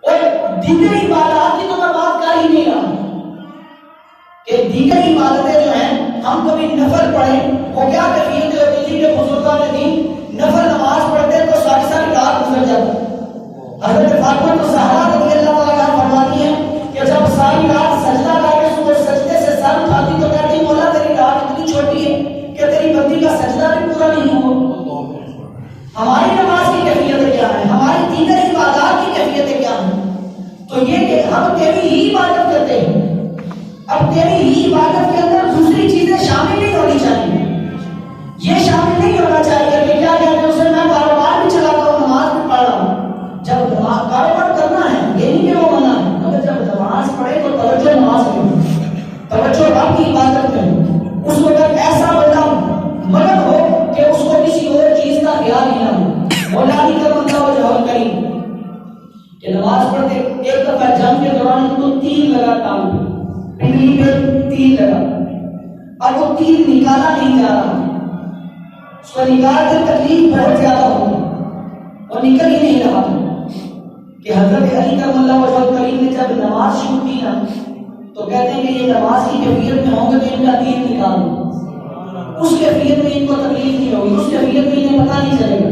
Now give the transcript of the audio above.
اور دیگر عبادات کی تو میں بات کر ہی نہیں رہا کہ دیگر عبادتیں جو ہیں ہم کبھی نفل پڑھیں، وہ کیا کیفیت ہوتی تھی کہ بزرگان دین نفل نماز پڑھتے تو ساری ساری رات گزر جاتی۔ حضرت فاطمہ زہرا رضی اللہ تعالیٰ عنہا فرماتی ہیں کہ جب ساری رات سجدہ کر کے صبح سجدے سے سر اٹھاتی تو کہتی مولا تیری رات اتنی چھوٹی ہے کہ تیری بندی کا سجدہ بھی پورا نہیں ہوا۔ ہماری نماز کی کیفیت کیا ہے، ہماری دیگر عبادات کی کیفیت کیا ہے؟ تو یہ کہ ہم تیری ہی عبادت کرتے ہیں، اب تیری ہی عبادت کے اندر دوسری چیزیں شامل نہیں ہونی چاہیے۔ یہ شامل نہیں ہونا چاہیے کہ کیا کہتے ہیں اسے میں کاروبار بھی چلاتا ہوں نماز بھی پڑھ رہا ہوں۔ جب کاروبار کرنا ہے یہ نہیں کہ وہ منع ہے، مگر جب نماز پڑھے تو توجہ نماز میں، توجہ رب کی عبادت میں، اس وقت ایسا بندہ مدد ہو کہ اس کو کسی اور چیز کا خیال ہی نہ ہو۔ مولا علی کا بندہ وہ جواب کریں کہ نماز پڑھتے ایک دفعہ جنگ کے دوران ان کو تیر لگا ٹانگ پنڈلی پہ تیر لگا، اور وہ تیر نکالا نہیں جا رہا، اس کو نکال کر تکلیف بہت زیادہ ہوئی اور نکل ہی نہیں رہا کہ حضرت علی کرم اللہ وجہہ کریم نے جب نماز شروع کی نا تو کہتے ہیں کہ یہ نماز کی کیفیت میں ہوں گے تو ان کا تیر نکال دو، اس کیفیت میں ان کو تکلیف نہیں ہوگی، اس کیفیت میں انہیں پتہ نہیں چلے گا